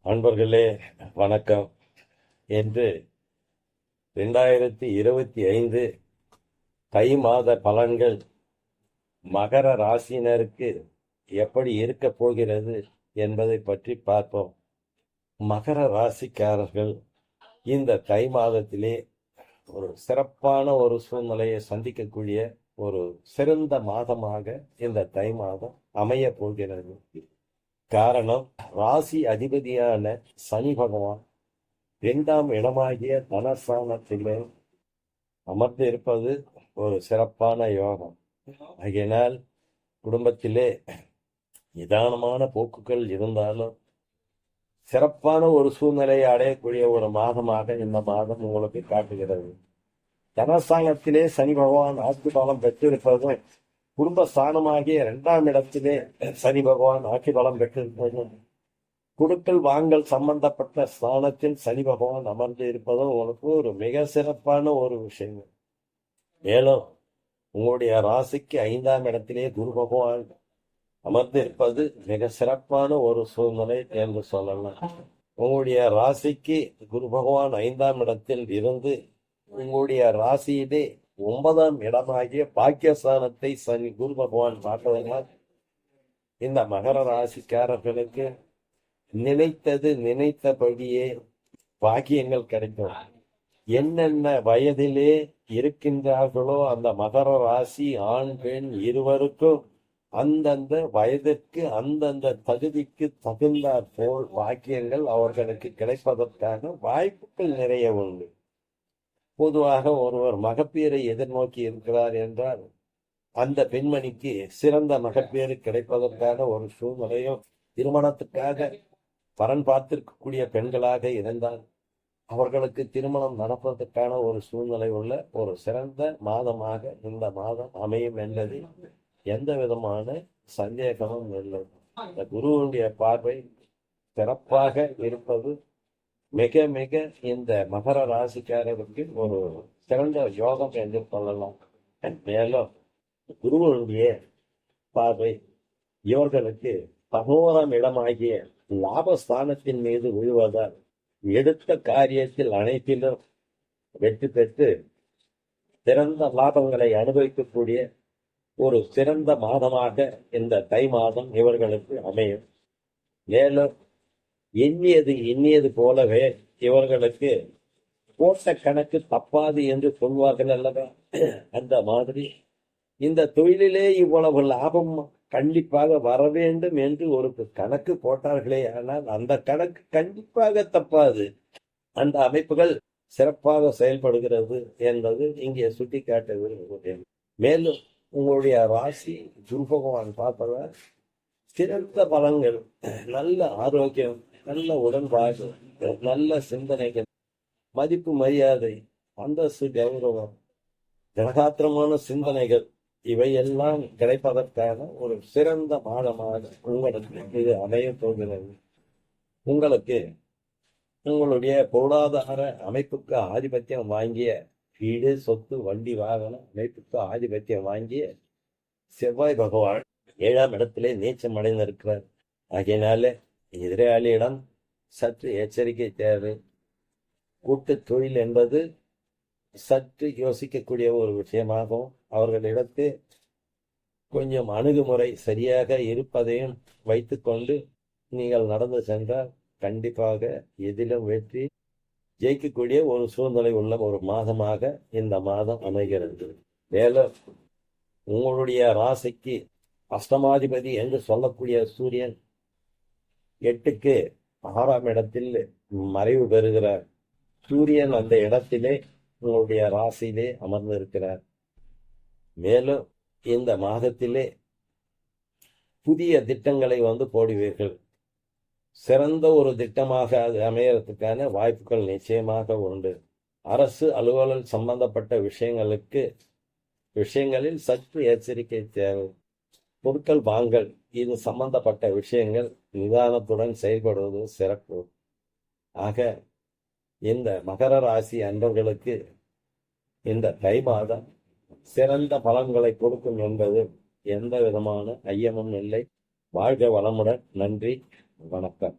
அன்பர்களே வணக்கம். என்று 2025 தை மாத பலன்கள் மகர ராசியினருக்கு எப்படி இருக்க போகிறது என்பதை பற்றி பார்ப்போம். மகர ராசிக்காரர்கள் இந்த தை மாதத்திலே ஒரு சிறப்பான ஒரு சூழ்நிலையை சந்திக்கக்கூடிய ஒரு சிறந்த மாதமாக இந்த தை மாதம் அமைய போகிறது. காரணம், ராசி அதிபதியான சனி பகவான் 2ஆம் இடமாகிய தனஸ்தானத்திலே அமர்ந்து இருப்பது ஒரு சிறப்பான யோகம். ஆகையினால் குடும்பத்திலே நிதானமான போக்குகள் இருந்தாலும் சிறப்பான ஒரு சூழ்நிலையை அடையக்கூடிய ஒரு மாதமாக இந்த மாதம் உங்களுக்கு காட்டுகிறது. தனஸ்தானத்திலே சனி பகவான் ஆட்சி பலம் பெற்றிருப்பதும், குடும்ப ஸ்தானமாகிய 2ஆம் இடத்திலே சனி பகவான் ஆட்சி பலம் பெற்றிருப்பதும், குடுக்கல் வாங்கல் சம்பந்தப்பட்ட ஸ்தானத்தில் சனி பகவான் அமர்ந்து இருப்பதும் உங்களுக்கு ஒரு மிக சிறப்பான ஒரு விஷயம். மேலும் உங்களுடைய ராசிக்கு 5ஆம் இடத்திலே குரு பகவான் அமர்ந்து இருப்பது மிக சிறப்பான ஒரு சூழ்நிலை என்று சொல்லலாம். உங்களுடைய ராசிக்கு குரு பகவான் 5ஆம் இடத்தில் இருந்து உங்களுடைய ராசியிலே 9ஆம் இடமாகிய பாக்கியஸ்தானத்தை சனி குரு பகவான் பார்ப்பதனால் இந்த மகர ராசிக்காரர்களுக்கு நினைத்தபடியே பாக்கியங்கள் கிடைக்கும். என்னென்ன வயதிலே இருக்கின்றார்களோ அந்த மகர ராசி ஆண் பெண் இருவருக்கும் அந்தந்த வயதிற்கு அந்தந்த தகுதிக்கு தகுந்தாற் போல் பாக்கியங்கள் அவர்களுக்கு கிடைப்பதற்கான வாய்ப்புகள் நிறைய உண்டு. பொதுவாக ஒருவர் மகப்பேரை எதிர்நோக்கி இருக்கிறார் என்றால் அந்த பெண்மணிக்கு சிறந்த மகப்பேறு கிடைப்பதற்கான ஒரு சூழ்நிலையும், திருமணத்துக்காக வரன் பார்த்திருக்கக்கூடிய பெண்களாக இருந்தால் அவர்களுக்கு திருமணம் நடப்பதற்கான ஒரு சூழ்நிலை உள்ள ஒரு சிறந்த மாதமாக இந்த மாதம் அமையும் என்பதில் எந்த விதமான சந்தேகமும் இல்லை. இந்த குருவுடைய பார்வை சிறப்பாக இருப்பது மிக மிக இந்த மகர ராசிக்காரருக்கு ஒரு சிறந்த யோகம் என்று சொல்லலாம். மேலும் குருவுடைய பார்வை இவர்களுக்கு 11ஆம் இடமாகிய லாபஸ்தானத்தின் மீது விழுவதால் எடுத்த காரியத்தில் அனைத்திலும் வெற்றி பெற்று சிறந்த லாபங்களை அனுபவிக்கக்கூடிய ஒரு சிறந்த மாதமாக இந்த தை மாதம் இவர்களுக்கு அமையும். மேலும் எண்ணியது போலவே இவர்களுக்கு போட்ட கணக்கு தப்பாது என்று சொல்வார்கள் அல்லவா, அந்த மாதிரி இந்த தொழிலிலே இவ்வளவு லாபம் கண்டிப்பாக வர வேண்டும் என்று ஒரு கணக்கு போட்டார்களே, ஆனால் அந்த கணக்கு கண்டிப்பாக தப்பாது. அந்த அமைப்புகள் சிறப்பாக செயல்படுகிறது என்பது இங்கே சுட்டி காட்ட விரும்புகிறேன். மேலும் உங்களுடைய ராசி குரு பகவான் பார்ப்பதால் சிறந்த பலன்கள், நல்ல ஆரோக்கியம், நல்ல உடன்பாடு, நல்ல சிந்தனைகள், மதிப்பு மரியாதை, அந்தஸ்து கௌரவம், ஜனகாத்திரமான சிந்தனைகள் இவையெல்லாம் கிடைப்பதற்கான ஒரு சிறந்த மாதமாக உங்களுக்கு இது அமைய போகிறது. உங்களுக்கு உங்களுடைய பொருளாதார அமைப்புக்கு ஆதிபத்தியம் வாங்கிய வீடு, சொத்து, வண்டி, வாகன அமைப்புக்கு ஆதிபத்தியம் வாங்கிய செவ்வாய் பகவான் 7ஆம் இடத்திலே நீச்சம் அடைந்திருக்கிறார். ஆகையினால எதிராளியிடம் சற்று எச்சரிக்கை தேவை. கூட்டு தொழில் என்பது சற்று யோசிக்கக்கூடிய ஒரு விஷயமாகவும், அவர்களிடத்து கொஞ்சம் அணுகுமுறை சரியாக இருப்பதையும் வைத்துக்கொண்டு நீங்கள் நடந்து சென்றால் கண்டிப்பாக எதிலும் வெற்றி ஜெயிக்கக்கூடிய ஒரு சூழ்நிலை உள்ள ஒரு மாதமாக இந்த மாதம் அமைகிறது. மேலும் உங்களுடைய ராசிக்கு அஷ்டமாதிபதி என்று சொல்லக்கூடிய சூரியன் 8க்கு 6ஆம் இடத்தில் மறைவு பெறுகிறார். சூரியன் அந்த இடத்திலே உங்களுடைய ராசியிலே அமர்ந்து இருக்கிறார். மேலும் இந்த மாதத்திலே புதிய திட்டங்களை போடுவீர்கள். சிறந்த ஒரு திட்டமாக அது அமையறதுக்கான வாய்ப்புகள் நிச்சயமாக உண்டு. அரசு அலுவலர் சம்பந்தப்பட்ட விஷயங்களில் சற்று எச்சரிக்கை தேவை. பொருட்கள் வாங்கல் இது சம்பந்தப்பட்ட விஷயங்கள் நிதானத்துடன் செயல்படுவது சிறப்பு. ஆக இந்த மகர ராசி அன்பர்களுக்கு இந்த தை மாதம் சிறந்த பலன்களை கொடுக்கும் என்பது எந்த விதமான ஐயமும் இல்லை. வாழ்க வளமுடன். நன்றி, வணக்கம்.